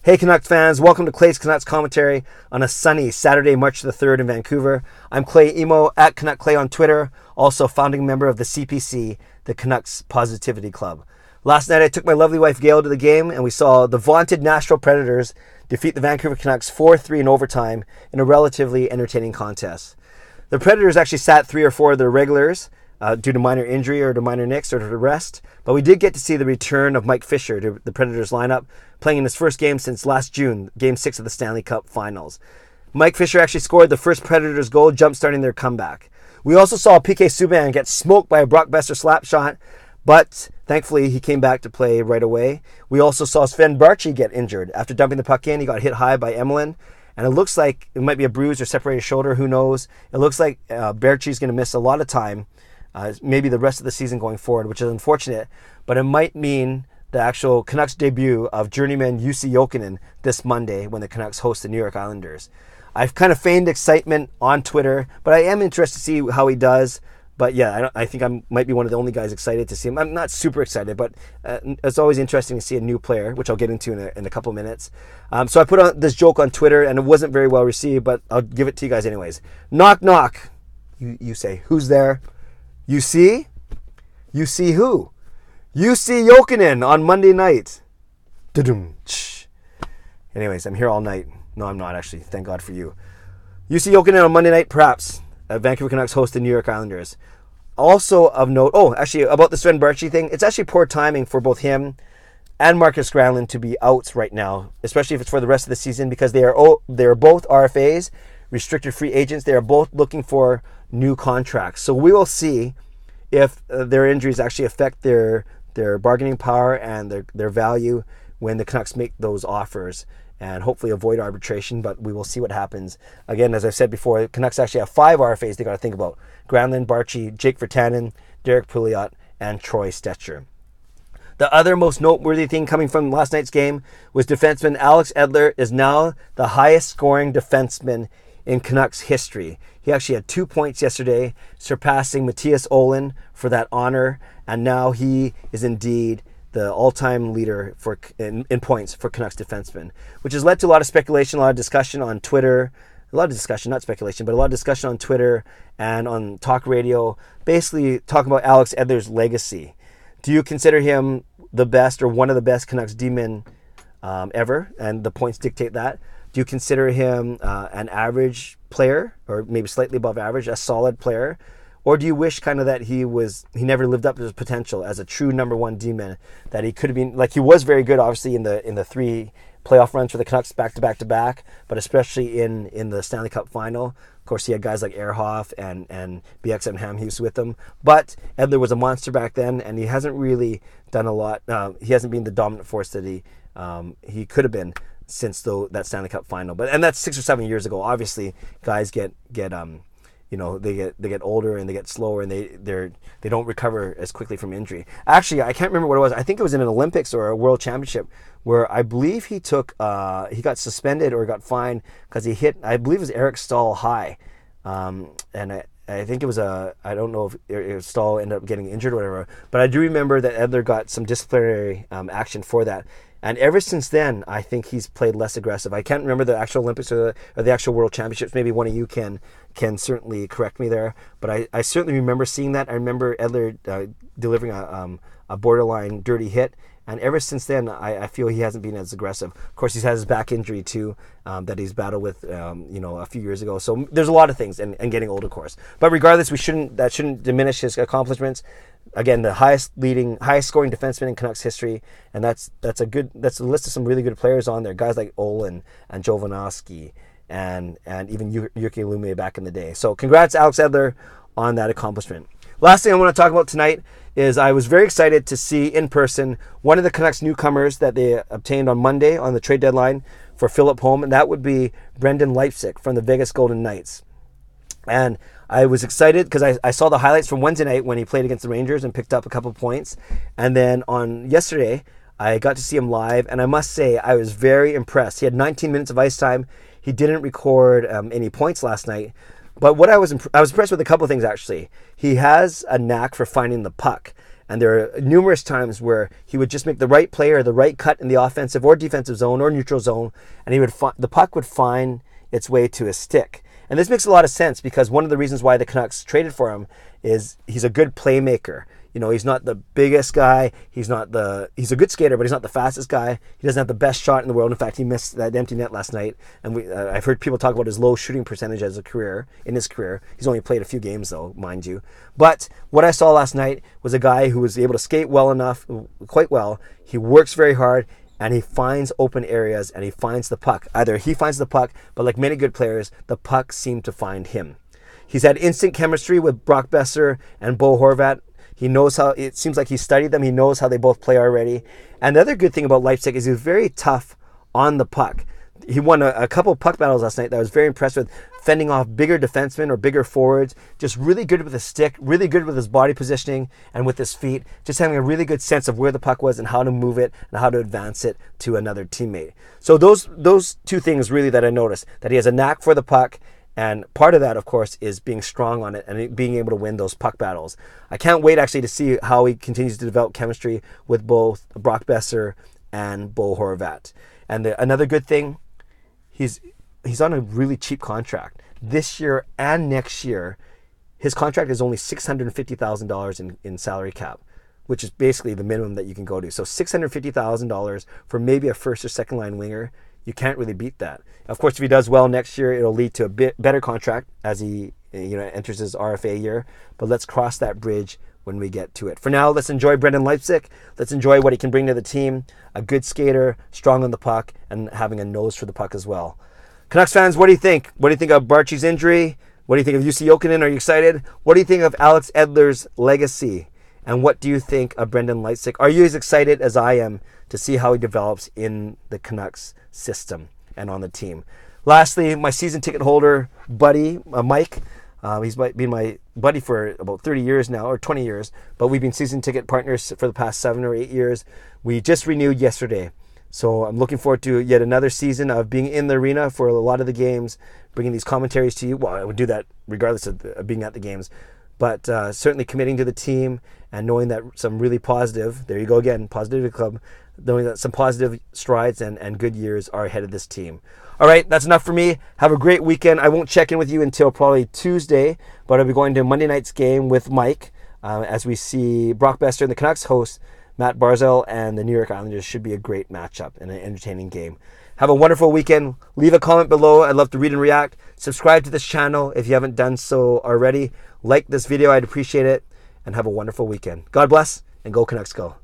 Hey Canucks fans, welcome to Clay's Canucks commentary on a sunny Saturday, March the 3rd in Vancouver. I'm Clay Emo at Canuck Clay on Twitter, also founding member of the CPC, the Canucks Positivity Club. Last night I took my lovely wife Gail to the game and we saw the vaunted Nashville Predators defeat the Vancouver Canucks 4-3 in overtime in a relatively entertaining contest. The Predators actually sat 3 or 4 of their regulars due to minor injury or to minor nicks or to rest, but we did get to see the return of Mike Fisher to the Predators lineup, playing in his first game since last June, Game 6 of the Stanley Cup Finals. Mike Fisher actually scored the first Predators goal, jump-starting their comeback. We also saw PK Subban get smoked by a Brock Besser slap shot, but thankfully he came back to play right away. We also saw Sven Barchi get injured. After dumping the puck in, he got hit high by Emelin, and it looks like it might be a bruise or separated shoulder, who knows. It looks like Barchi's going to miss a lot of time, maybe the rest of the season going forward, which is unfortunate, but it might mean the actual Canucks debut of journeyman Jussi Jokinen this Monday when the Canucks host the New York Islanders. I've kind of feigned excitement on Twitter, but I am interested to see how he does. But yeah, I think I might be one of the only guys excited to see him. I'm not super excited, but it's always interesting to see a new player, which I'll get into in a couple minutes. So I put on this joke on Twitter, and it wasn't very well received, but I'll give it to you guys anyways. Knock, knock. You say, who's there? You see? You see who? You see Jokinen on Monday night. Anyways, I'm here all night. No, I'm not actually. Thank God for you. You see Jokinen on Monday night, perhaps. Vancouver Canucks host the New York Islanders. Also of note, actually, about the Sven Barchi thing, it's actually poor timing for both him and Marcus Granlund to be out right now, especially if it's for the rest of the season, because they are both RFAs, restricted free agents. They are both looking for new contracts. So we will see if their injuries actually affect their bargaining power and their value when the Canucks make those offers, and hopefully avoid arbitration, but we will see what happens. Again, as I've said before, the Canucks actually have 5 RFAs they got to think about. Granlund, Barchi, Jake Virtanen, Derek Pouliot, and Troy Stecher. The other most noteworthy thing coming from last night's game was defenseman Alex Edler is now the highest scoring defenseman in Canucks history. He actually had 2 points yesterday, surpassing Matthias Olin for that honor, and now he is indeed the all-time leader in points for Canucks defensemen, which has led to a lot of speculation, a lot of discussion on Twitter, a lot of discussion, not speculation, but a lot of discussion on Twitter and on talk radio, basically talking about Alex Edler's legacy. Do you consider him the best or one of the best Canucks D-men ever, and the points dictate that? Do you consider him an average player, or maybe slightly above average, a solid player? Or do you wish kind of that he never lived up to his potential as a true number one D-man, that he could have been, like he was very good obviously in the 3 playoff runs for the Canucks back to back, but especially in the Stanley Cup final. Of course, he had guys like Ehrhoff and BX and Hamhuis with him, but Edler was a monster back then, and he hasn't really done a lot. He hasn't been the dominant force that he could have been since that Stanley Cup final. And that's 6 or 7 years ago. Obviously, guys get they get older and they get slower, and they don't recover as quickly from injury. Actually, I can't remember what it was. I think it was in an Olympics or a World Championship where I believe he got suspended or got fined because he hit, I believe it was Eric Stahl high, and I think it was I don't know if Stahl ended up getting injured or whatever, but I do remember that Edler got some disciplinary action for that. And ever since then, I think he's played less aggressive. I can't remember the actual Olympics or the actual World Championships. Maybe one of you can certainly correct me there. But I certainly remember seeing that. I remember Edler delivering a borderline dirty hit. And ever since then, I feel he hasn't been as aggressive. Of course, he's had his back injury too that he's battled with a few years ago. So there's a lot of things, and getting old, of course. But regardless, that shouldn't diminish his accomplishments. Again, the highest scoring defenseman in Canucks history, and that's a list of some really good players on there. Guys like Olin and Jovanovski and even Jyrki Lumme back in the day. So congrats, Alex Edler, on that accomplishment. Last thing I want to talk about tonight is I was very excited to see in person one of the Canucks newcomers that they obtained on Monday on the trade deadline for Philip Home, and that would be Brendan Leipsic from the Vegas Golden Knights. And I was excited because I saw the highlights from Wednesday night when he played against the Rangers and picked up a couple points. And then on yesterday, I got to see him live, and I must say I was very impressed. He had 19 minutes of ice time. He didn't record any points last night. But what I was impressed with a couple of things, actually. He has a knack for finding the puck. And there are numerous times where he would just make the right play or the right cut in the offensive or defensive zone or neutral zone, and the puck would find its way to his stick. And this makes a lot of sense because one of the reasons why the Canucks traded for him is he's a good playmaker. You know, he's not the biggest guy. He's a good skater, but he's not the fastest guy. He doesn't have the best shot in the world. In fact, he missed that empty net last night. And I've heard people talk about his low shooting percentage in his career. He's only played a few games though, mind you. But what I saw last night was a guy who was able to skate quite well. He works very hard, and he finds open areas, and he finds the puck. Either he finds the puck, but like many good players, the puck seemed to find him. He's had instant chemistry with Brock Besser and Bo Horvat. He knows how, it seems like he studied them. He knows how they both play already. And the other good thing about Leipsic is he was very tough on the puck. He won a couple puck battles last night that I was very impressed with, fending off bigger defensemen or bigger forwards. Just really good with his stick, really good with his body positioning and with his feet. Just having a really good sense of where the puck was and how to move it and how to advance it to another teammate. So those two things really that I noticed, that he has a knack for the puck. And part of that, of course, is being strong on it and being able to win those puck battles. I can't wait actually to see how he continues to develop chemistry with both Brock Besser and Bo Horvat. And another good thing, he's on a really cheap contract. This year and next year, his contract is only $650,000 in salary cap, which is basically the minimum that you can go to. So $650,000 for maybe a first or second line winger. You can't really beat that. Of course, if he does well next year, it'll lead to a bit better contract as he enters his RFA year. But let's cross that bridge when we get to it. For now, let's enjoy Brendan Leipsic. Let's enjoy what he can bring to the team. A good skater, strong on the puck, and having a nose for the puck as well. Canucks fans, what do you think? What do you think of Barchi's injury? What do you think of UC Jokinen? Are you excited? What do you think of Alex Edler's legacy? And what do you think of Brendan Leipsic? Are you as excited as I am to see how he develops in the Canucks system and on the team? Lastly, my season ticket holder buddy, Mike, he's been my buddy for about 30 years now, or 20 years, but we've been season ticket partners for the past 7 or 8 years. We just renewed yesterday. So I'm looking forward to yet another season of being in the arena for a lot of the games, bringing these commentaries to you. Well, I would do that regardless of being at the games. But certainly committing to the team and knowing that some really positive, there you go again, positivity club, knowing that some positive strides and good years are ahead of this team. All right, that's enough for me. Have a great weekend. I won't check in with you until probably Tuesday, but I'll be going to Monday night's game with Mike as we see Brock Besser and the Canucks host Matt Barzal and the New York Islanders. Should be a great matchup and an entertaining game. Have a wonderful weekend. Leave a comment below. I'd love to read and react. Subscribe to this channel if you haven't done so already. Like this video. I'd appreciate it. And have a wonderful weekend. God bless, and go Canucks go.